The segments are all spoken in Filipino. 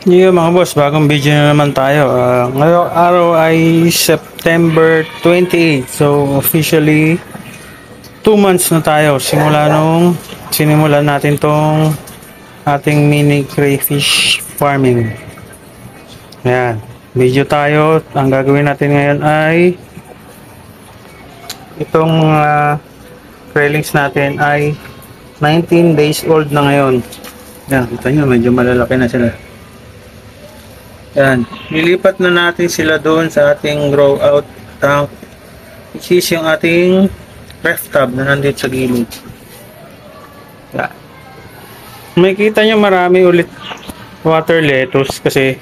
Yeah mga boss, bagong video na naman tayo. Ngayong araw ay September 28. So officially 2 months na tayo simula nung sinimulan natin tong ating mini crayfish farming. Ayan, video tayo. Ang gagawin natin ngayon ay itong craylings natin ay 19 days old na ngayon. Ayan, kita nyo medyo malalaki na sila. Yan, lilipat na natin sila doon sa ating grow out tank, which is yung ating ref tub na nandito sa gilid. Yan. Makikita nyo marami ulit water lettuce kasi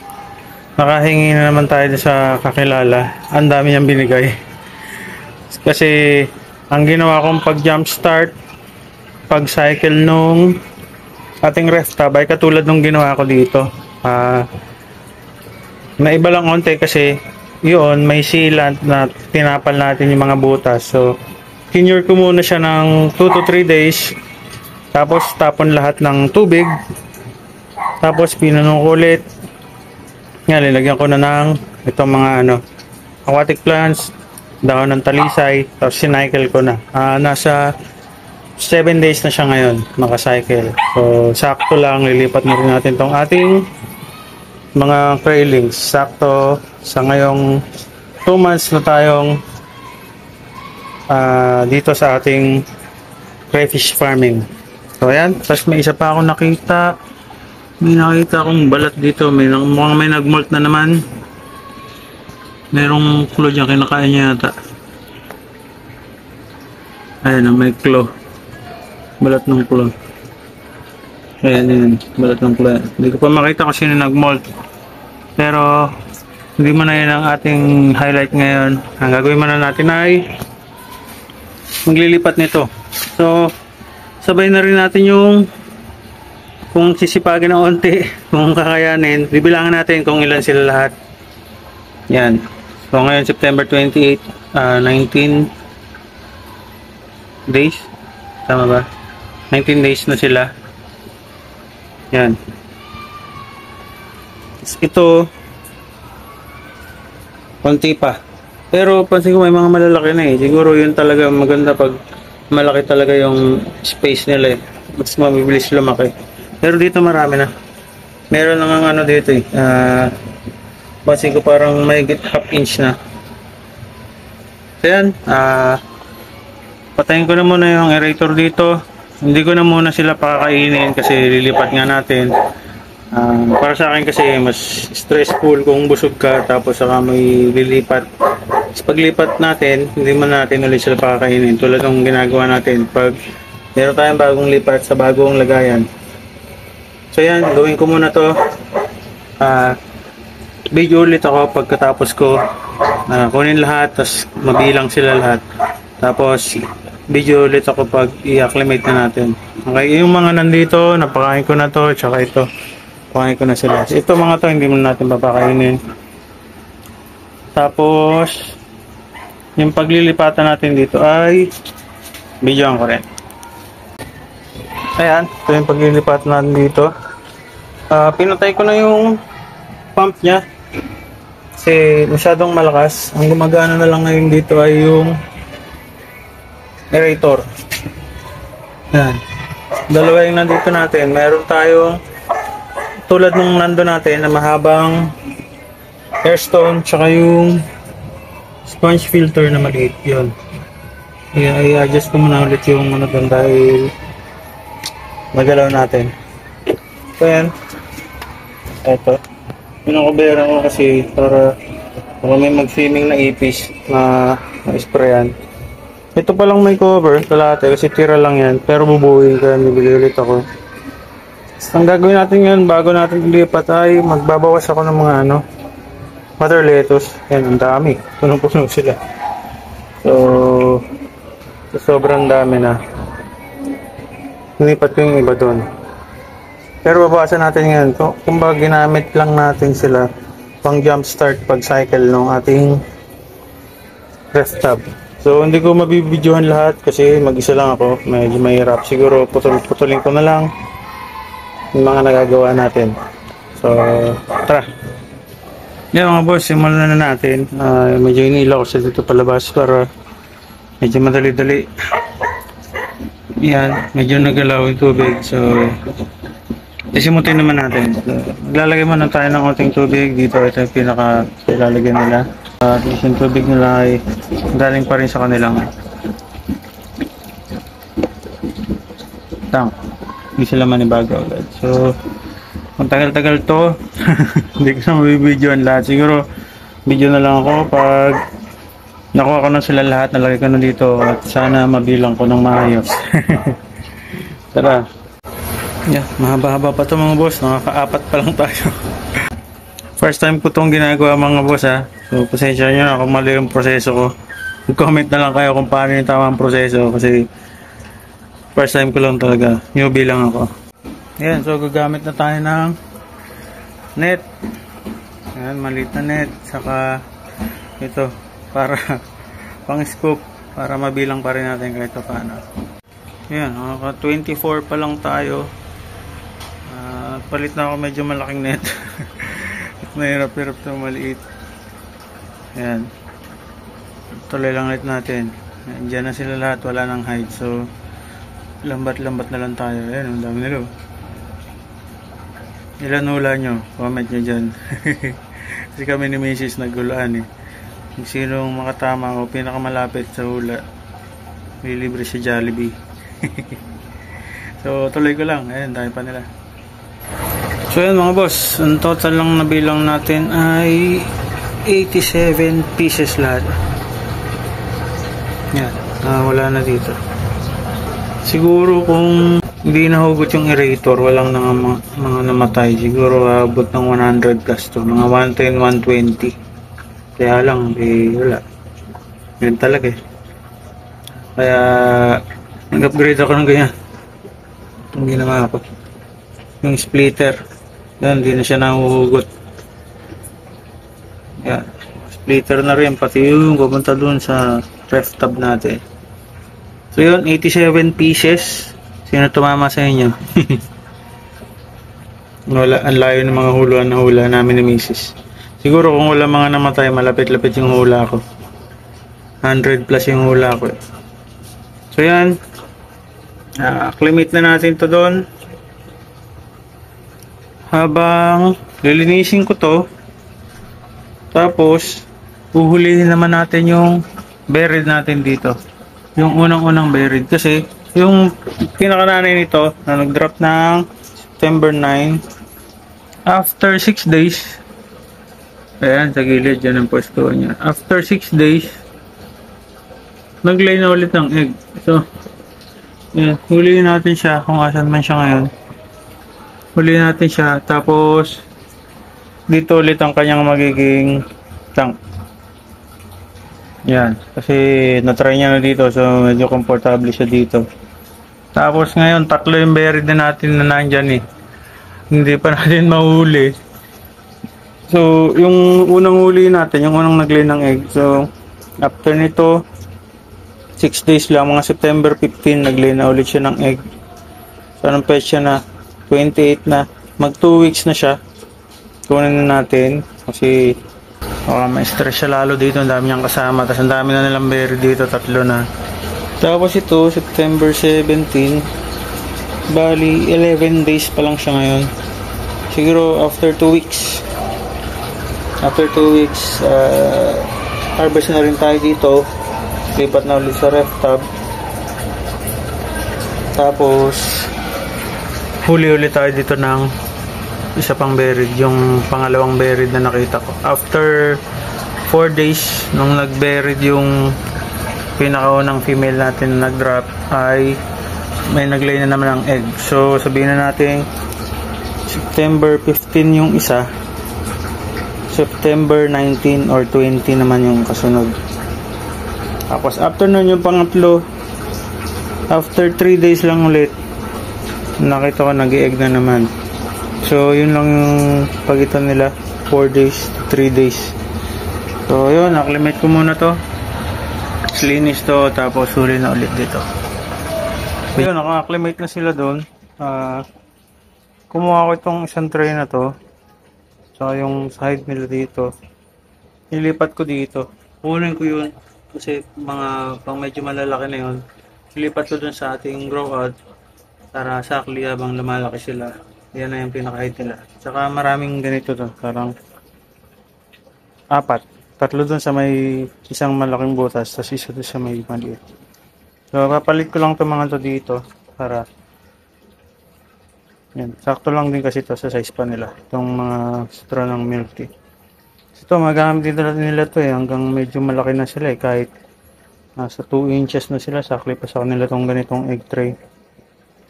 nakahingi na naman tayo sa kakilala. Ang dami niyang binigay. Kasi ang ginawa kong pag jump start, pag cycle nung ating ref tub ay katulad nung ginawa ko dito. May iba lang konti kasi yun, may sealant na tinapal natin yung mga butas. So, kinure ko muna siya ng 2 to 3 days. Tapos, tapon lahat ng tubig. Tapos, pinanong ko ulit. Nga, lilagyan ko na ng itong mga aquatic plants, dahon ng talisay. Tapos, sinycle ko na. Nasa 7 days na siya ngayon, nakacycle. So, sakto lang, lilipat na rin natin tong ating mga craylings. Sakto sa ngayong 2 months na tayong dito sa ating crayfish farming. So ayan, tapos may isa pa akong nakita. May nakita akong balat dito. May nagmolt na naman. Merong claw dyan, kinakain niya yata. Ayan, may claw. Balat ng claw. Ayan, yun. Balat ng claw. Hindi ko pa makita kung sino nagmolt. Pero, hindi mo na yun ang ating highlight ngayon. Ang gagawin muna natin ay maglilipat nito. So, sabay na rin natin yung kung sisipagin ng onti, kung kakayanin, bibilangan natin kung ilan sila lahat. Yan. So, ngayon September 28, 19 days. Tama ba? 19 days na sila. Yan. Ito konti pa. Pero pansin ko may mga malalaki na eh. Siguro yun talaga maganda pag malaki talaga yung space nila eh. Mas mabibilis lumaki. Pero dito marami na. Meron namang dito eh. Pansin ko parang may half inch na. So yan. Patayin ko na muna yung aerator dito. Hindi ko na muna sila pakakainin kasi lilipat nga natin. Para sa akin kasi mas stressful kung busog ka tapos saka may lilipat. Sa paglipat natin, hindi man natin ulit sila pakakainin tulad ng ginagawa natin pag meron tayong bagong lipat sa bagong lagayan. So yan, gawin ko muna to. Video ulit ako pagkatapos ko kunin lahat, tapos mabilang sila lahat. Tapos video ulit ako pag i-acclimate na natin. Okay, yung mga nandito, napakain ko na to, tsaka ito. Pakain ko na sila. Ito mga to, hindi mo natin papakainin. Tapos, yung paglilipatan natin dito ay videoan ko rin. Ayan, ito yung paglilipatan natin dito. Pinatay ko na yung pump nya. Kasi masyadong malakas. Ang gumagana na lang ngayon dito ay yung aerator. Ayan. Dalawa yung nandito natin. Meron tayong tulad nung nando natin na mahabang airstone tsaka yung sponge filter na maliit yun. I-adjust ko muna ulit yung doon dahil magalaw natin. So yan, eto pinakubera ko kasi para may mag-swimming na ipis na sprayan. Ito palang may cover kalahati kasi tira lang yan pero bubuuin ko yan, bibili ulit ako. Ang gagawin natin ngayon bago natin ilipat ay magbabawas ako ng mga water lettuce. Yan, ang dami. Punong-puno sila. So, sobrang dami na. Nilipat ko yung iba doon. Pero babawasan natin ngayon. Kung baga ginamit lang natin sila pang jump start pag cycle ng ating ref tub. So, hindi ko mabibidyohan lahat kasi mag-isa lang ako. Medyo mahirap. Siguro putulin ko na lang yung mga nagagawa natin. So, tara. Yan mga boss, simulan na natin. Medyo inilaw ko sa dito palabas para medyo madali-dali. Yan, medyo nagalaw yung tubig. So, isimutin naman natin. So, maglalagay muna tayo ng konting tubig dito. Ito yung pinaka-lalagyan nila. Yung tubig nila ay galing pa rin sa kanilang tank. Hindi sila manibago agad. So, kung tagal-tagal to, hindi ko na mabibidyoan lahat. Siguro, video na lang ako pag nakuha ko na sila lahat, nalagay ko na dito at sana mabilang ko ng maayos. Tara. Yeah, mahaba-haba pa to mga boss. Nakaka-apat pa lang tayo. First time ko itong ginagawa mga boss ha. So, pasensya nyo na kung mali yung proseso ko. Comment na lang kayo kung paano yung tamang proseso kasi first time ko lang talaga. Newbie lang ako. Ayan, so gagamit na tayo ng net. Ayan, maliit na net. Saka ito, para pang scoop. Para mabilang pa rin natin kahit paano. Ayan, 24 pa lang tayo. Palit na ako medyo malaking net. Mahirap-hirap na maliit. Ayan. Tuloy lang ulit natin. Diyan na sila lahat, wala nang height. So, lambat-lambat na lang tayo. Ayan, ang dami nila. Ilan hula nyo? Comment nyo dyan. Kasi kami ni Mrs. naghulaan eh. Kung sinong makatama o pinakamalapit sa hula, may libre si Jollibee. So, tuloy ko lang. Ayan, dahil pa nila. So, ayan mga boss. Ang total lang nabilang natin ay 87 pieces lahat. Yan. Wala na dito. Siguro kung hindi nahugot yung aerator, walang mga namatay. Siguro abot ng 100 plus to. Mga 110, 120. Kaya lang, wala. Yan talaga eh. Kaya, nag-upgrade ako ng ganyan. Itong ginawa ko. Yung splitter. Yan, hindi na siya nahuhugot. Yan. Splitter na rin. Pati yung pupunta dun sa ref tab natin. So yun, 87 pieces. Sino tumama sa inyo? Wala, ang layo ng mga huluan na hula namin ni Mrs. Siguro kung wala mga namatay, malapit-lapit yung hula ko. 100 plus yung hula ko. So yan. Acclimate na natin to doon. Habang lilinisin ko to. Tapos, uhulihin naman natin yung buried natin dito. Yung unang-unang buried. Kasi, yung pinakananay nito na nag-drop ng September 9 after 6 days ayan sa gilid dyan ang pwesto niya. After 6 days nag-lay na ulit ng egg. So ayan, huliin natin siya kung asan man siya ngayon. Huliin natin siya tapos dito ulit ang kanyang magiging tank. Yan, kasi na-try niya na dito so medyo komportable siya dito. Tapos ngayon, tatlo yung buried na natin na nandyan eh. Hindi pa natin mahuli. So, yung unang huli natin, yung unang nag-lay ng egg. So, after nito, 6 days lang, mga September 15, nag-lay na ulit siya ng egg. So, anong petsa na? 28 na. Mag 2 weeks na siya. Kunin na natin. Kasi, may stress siya lalo dito. Ang dami niyang kasama. Tapos, ang dami na nilang buried dito. Tatlo na. Tapos ito, September 17, bali 11 days pa lang siya ngayon. Siguro after 2 weeks. After 2 weeks, harvest na rin tayo dito. Lipat na ulit sa ref tab. Tapos, huli ulit tayo dito ng isa pang buried. Yung pangalawang buried na nakita ko. After 4 days, nung nag-buried yung pinakaunang female natin na nag-drop ay may nag-lay na naman ng egg. So sabihin na natin September 15 yung isa, September 19 or 20 naman yung kasunod. Tapos after nun yung pangatlo, after 3 days lang ulit nakita ko nag-egg na naman. So yun lang yung pagitan nila, 4 days to 3 days. So yun, acclimate ko muna to. Linis to, tapos huli na ulit dito. Yun, naka-acclimate na sila doon. Kumuha ko itong isang tray na to. Tsaka yung side nila dito, nilipat ko dito. Kunin ko yun kasi mga pang medyo malalaki na yun. Nilipat ko dun sa ating grow out para sakli habang lumalaki sila. Yan na yung pinaka-height nila. Tsaka maraming ganito to, parang 4. 3 dun sa may isang malaking butas, tapos isa dun sa may maliit. So, papalit ko lang itong mga to dito para yan. Sakto lang din kasi to sa size pa nila. Itong mga straw ng milk tea. Ito, magamit din nila to hanggang medyo malaki na sila kahit nasa 2 inches na sila. Sakli pa sa kanila itong ganitong egg tray.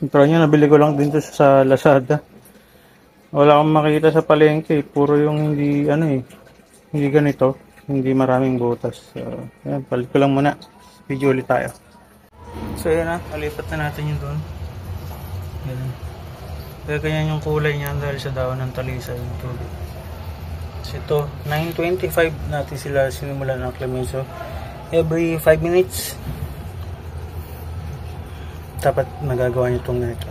Yung tray nyo, nabili ko lang din to sa Lazada. Wala akong makita sa palengke. Puro yung hindi, hindi ganito. Hindi maraming butas. So, yan, palit ko lang muna. Video ulit tayo. So, yan na. Palipat na natin yung doon. Yan. Kaya ganyan yung kulay niya dahil sa daon ng talisa yung tubig. So ito, 9:25 natin sila sinimulan ng Clemenso. Every 5 minutes dapat magagawa nyo itong ganito.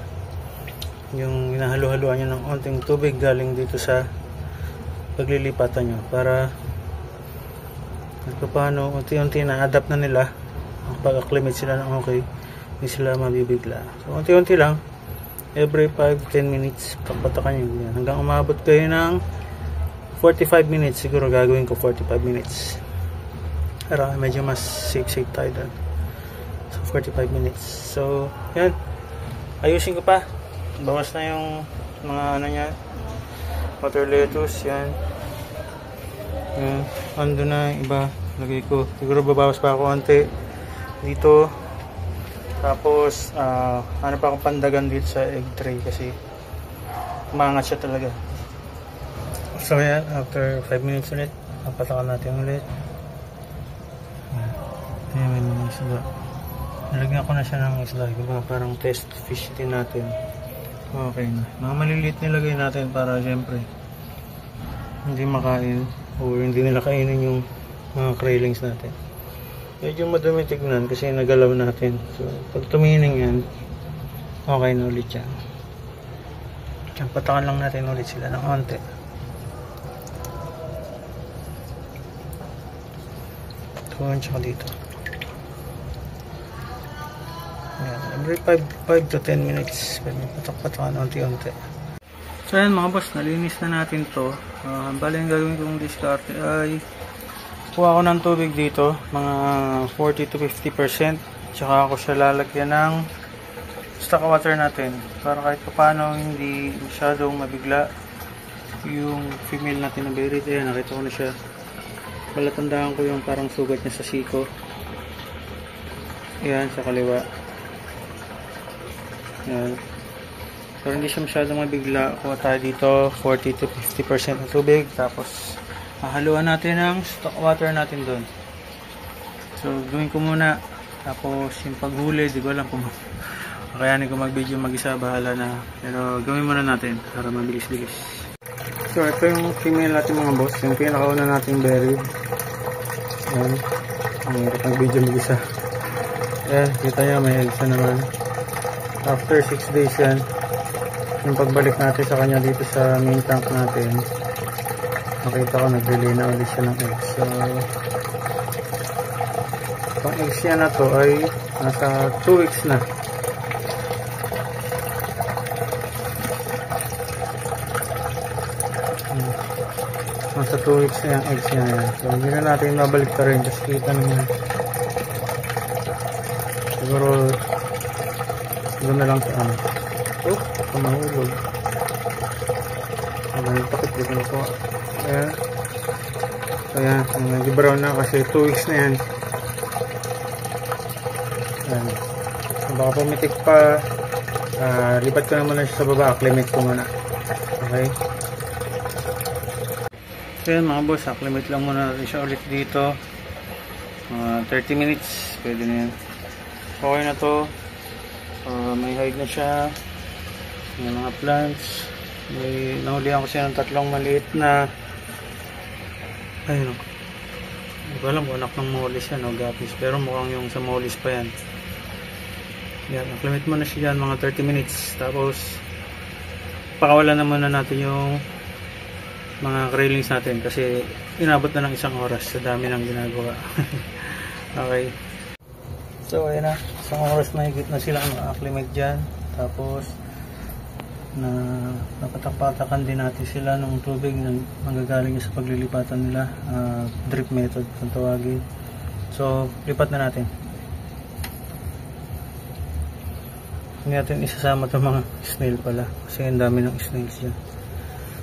Yung hinahalo-haluan nyo ng onting tubig galing dito sa paglilipatan nyo para paano unti-unti na-adapt na nila pag-acclimate sila ng okay, hindi sila mabibigla. So unti-unti lang, every 5-10 minutes papatakan nyo yan hanggang umabot kayo ng 45 minutes. Siguro gagawin ko 45 minutes para medyo mas safe tayo doon. So 45 minutes. So yan, ayusin ko pa, bawas na yung mga niya, water lettuce yan. Ando na iba, lagay ko, siguro babawas pa ako konti dito. Tapos, ano pa akong pandagan dito sa egg tray kasi umangat siya talaga. So yan, after 5 minutes ulit, napatakan natin ulit. Ayan, may mga isda. Nalagyan ko na siya ng isda. Parang test fish din natin. Okay na. Mga maliliit nilagay natin para siyempre hindi makain o hindi nila kainin yung mga krayllings natin. Medyo madumi tignan kasi nagalaw natin. So, pag tumining yan, okay na ulit yan. Patakan lang natin ulit sila ng onte. Tuwan siya dito. Yan. Every 5 to 10 minutes, patak-patakan onti-onti. So yan mga boss, nalinis na natin to. Bali yung gagawin kong discard ay kuha ko ng tubig dito, mga 40 to 50%. Tsaka ako siya lalagyan ng stock water natin para kahit paano hindi masyadong mabigla yung female natin na berry. Ayan, nakita ko na siya. Palatandaan ko yung parang sugat niya sa siko. Ayan, sa kaliwa. Ayan. Pero hindi siya masyadong mabigla. Kuha tayo dito 40 to 50% ng tubig. Tapos hahaluan natin ang stock water natin doon. So gawin ko muna. Tapos yung paghuli, di ko alam kung kakayanin ko mag-video mag-isa, bahala na. Pero gawin muna natin para mabilis-bilis. So ito yung female natin mga boss. Yung pinakauna nating berry. Ayan. Ang mag-video mag-isa. Ayan, kita nyo may eggs na naman. After 6 days yan, yung pagbalik natin sa kanya dito sa main tank natin, nakita ko nag-delay na ulit siya ng eggs. So pang eggs niya na to ay nasa 2 weeks na. Nasa 2 weeks na yung eggs niya na yan. So hindi na natin mabalik pa rin kasi kita naman siguro doon na lang sa ano. Oh, kumahulog. Ang takot dito na po. Ayan. So yan, medyo brown na kasi 2 weeks na yan. Ayan. So baka pumitik pa, lipat ko na muna siya sa baba, acclimate ko muna. Okay. So yan mga boss, acclimate lang muna natin siya ulit dito. 30 minutes, pwede na yan. Okay na to. May hide na siya. May mga plants. May nahulihan ko siya ng 3 maliit na, ayun, hindi ko alam kung anak ng mollis yan o gapis, pero mukhang yung sa mollis pa yan. Yan, acclimate mo na siya yan mga 30 minutes. Tapos pakawalan na muna natin yung mga railings natin kasi inabot na ng 1 oras sa dami ng ginagawa. Okay. So ayun na, 1 oras mahigit na sila acclimate dyan. Tapos napatapatakan din natin sila ng tubig na manggagaling sa paglilipatan nila, drip method kung tawagin. So lipat na natin. Hindi natin isasama itong mga snail pala kasi ang dami ng snails dyan.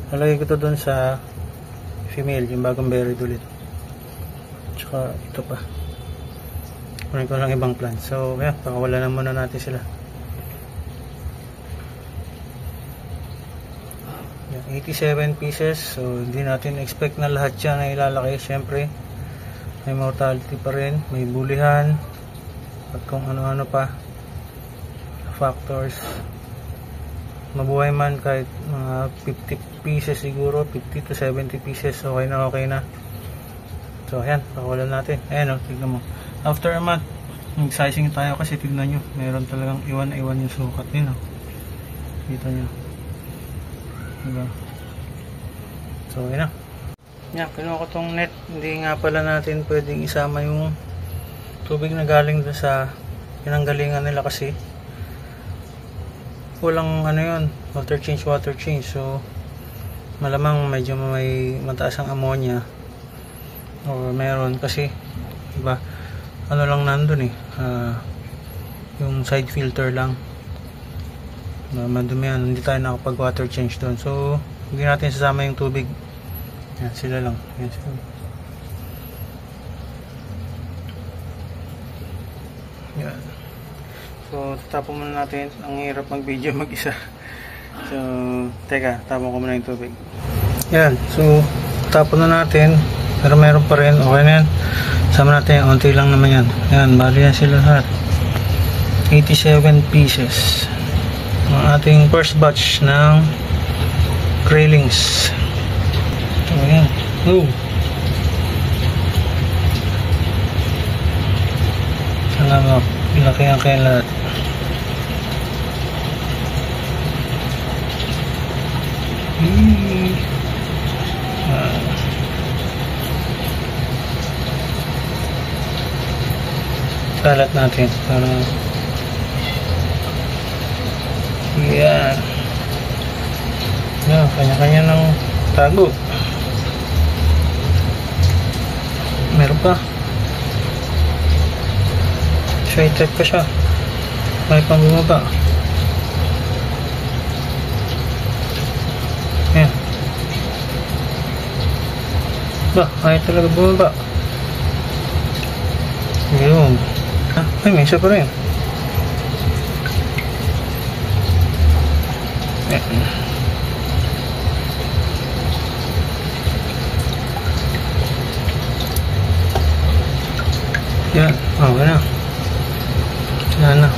Nalagay ko ito doon sa female, yung bagong berry ulit. Tsaka ito pa. Kunin ko lang ibang plant. So yan, pakawala na muna natin sila. Yan, 87 pieces. So hindi natin expect na lahat yan ay ilalaki. Siyempre may mortality pa rin, may bulihan at kung ano-ano pa factors. Mabuhay man kahit mga 50 pieces siguro, 50 to 70 pieces, okay na. So ayan, pakawalan natin. Ayan o, tignan mo. After a month, mag-sizing tayo kasi tignan nyo, meron talagang iwan yung sukat din o. Kita nyo. Diba? So ayan na. Yan, kinuha ko tong net. Hindi nga pala natin pwedeng isama yung tubig na galing doon sa pinanggalingan nila kasi walang ano yun, water change. So malamang medyo may mataas ang ammonia or meron kasi diba, ano lang nandun yung side filter lang madumi yan, hindi tayo nakapag water change doon. So hindi natin sasama yung tubig. Yan, sila lang. Yan sila. Yan. So, tapon muna natin. Ang hirap mag-video mag-isa. So, teka, tapon ko muna yung tubig. Yan. So, tapon na natin. Pero meron pa rin. Okay na yan. Sama natin. Unti lang naman yan. Yan. Bali yan sila lahat. 87 pieces. Ang ating first batch ng graylings. So, yan. Oh. Salamat. Ilaki ang kayo lahat. Kalat natin para yan. Yan, kanya-kanya ng tago. Meron pa. Shade type pa siya. May pang bumaba. Yan. Ba, ayaw talaga bumaba. Yun. Ay, may isa pa rin. Yan. Yan. Okay na. Sana.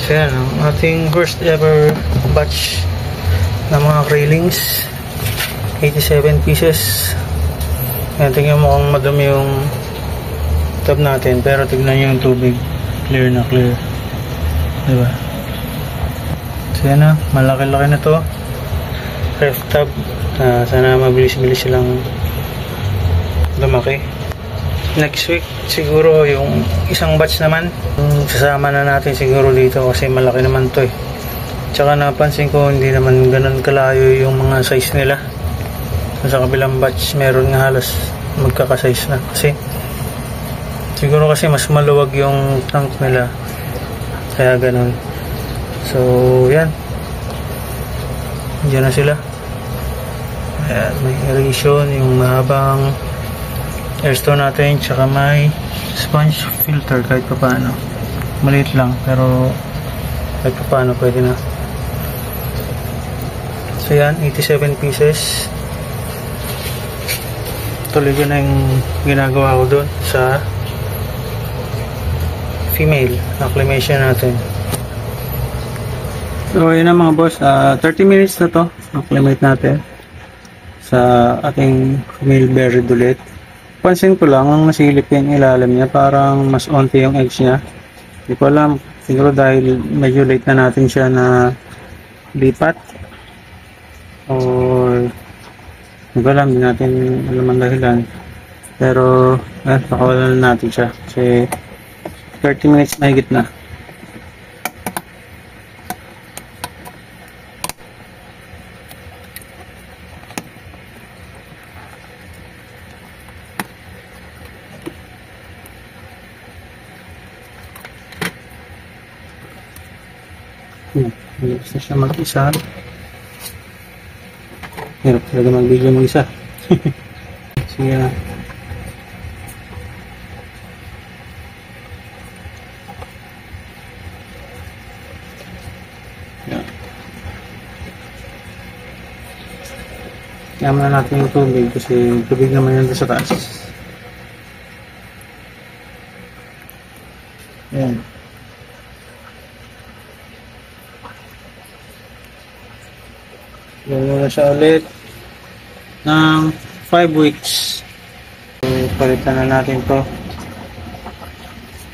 So yan, ang ating first ever batch ng mga graylings, 87 pieces. Yan, tingnan mo kung madumi yung tub natin, pero tignan nyo yung tubig, clear na clear, diba? So yan na, malaki-laki na to ref tub. Sana mabilis-bilis silang lumaki. Next week siguro yung isang batch naman sasama na natin siguro dito kasi malaki naman to tsaka napansin ko hindi naman ganun kalayo yung mga size nila. Sa kabilang batch meron nga halos magkakasize na kasi siguro kasi mas maluwag yung tank nila kaya ganun. So yan, dyan na sila. Ayan, may aeration yung mahabang airstone natin, tsaka may sponge filter kahit pa paano. Maliit lang pero kahit pa paano pwede na. So yan, 87 pieces. Tuloy ko na yung ginagawa ko doon sa female acclimation natin. So yun na mga boss, 30 minutes na to acclimate natin sa ating female berry ulit. Pansin ko lang, ang nasilip yung ilalim niya, parang mas onti yung eggs niya. Hindi ko alam, siguro dahil medyo late na natin siya na lipat or hindi ko alam, hindi natin alam ang dahilan, pero pakawalan na natin siya kasi 30 minutes na higit na. Hirap na siya mag-isa. Hirap talaga mag-video mag-isa. Sige na. Yan. Kaya na natin yung tubig kasi tubig naman yan sa taas. Yan. Gano'n na siya ulit ng 5 weeks. So, palitan na natin to.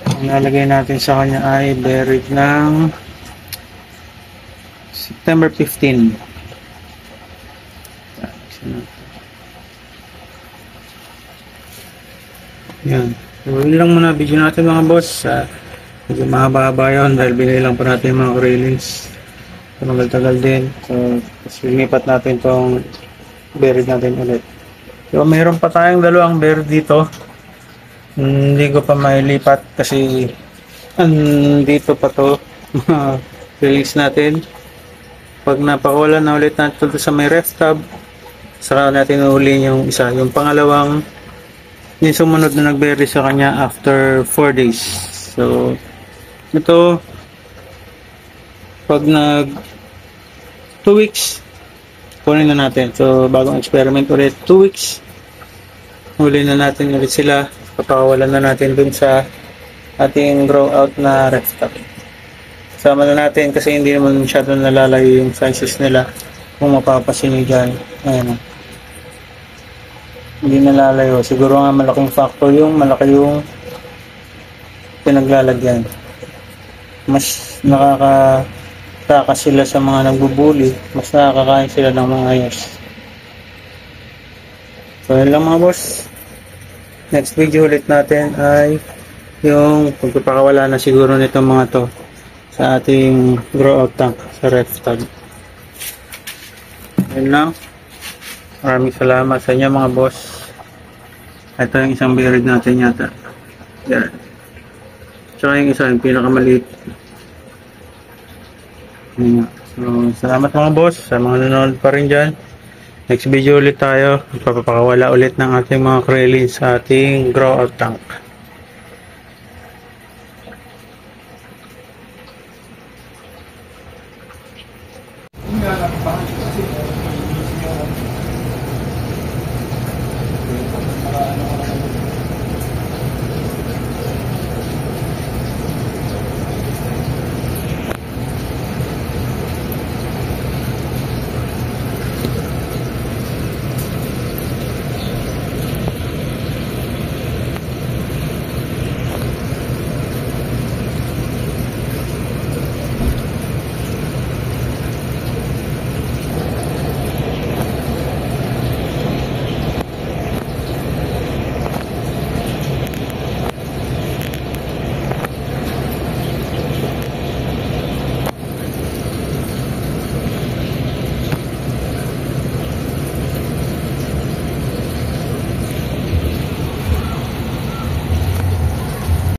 Ang nalagay natin sa kanya ay buried ng September 15. Yan. So, yun lang muna video natin mga boss. Medyo mahaba-haba yun dahil binili lang po natin yung mga railings. Tagal-tagal din. So, tapos lilipat natin itong buried natin ulit. So, mayroon pa tayong dalawang buried dito. Hindi ko pa mailipat kasi dito pa to release natin. Pag napakawalan na ulit natin ito sa may ref tab, saka natin uli yung isa. Yung pangalawang yung sumunod na nag-bury sa kanya after 4 days. So, ito pag nag 2 weeks kunin na natin. So bagong experiment ulit, 2 weeks huli na natin ulit sila, papakawalan na natin dun sa ating grow out na ref top. Sama na natin kasi hindi naman masyado nalalayo yung sizes nila. Kung mapapasin nyo dyan, ayan, hindi nalalayo. Siguro nga malaking factor yung malaki yung pinaglalagyan. Mas nakakatakas sila sa mga nagbubuli, mas nakakakain sila ng mga ayos. So yun lang mga boss. Next video ulit natin ay yung pagpapakawala na siguro nitong mga to sa ating grow out tank sa ref tag. Yun lang. Maraming salamat sa inyo mga boss. Ito yung isang buried natin yata. Yan. Tsaka yung isa, yung pinakamaliit. So, salamat mga boss sa mga nanonood pa rin dyan. Next video ulit tayo. Papapakawala ulit ng ating mga krillin sa ating grow out tank.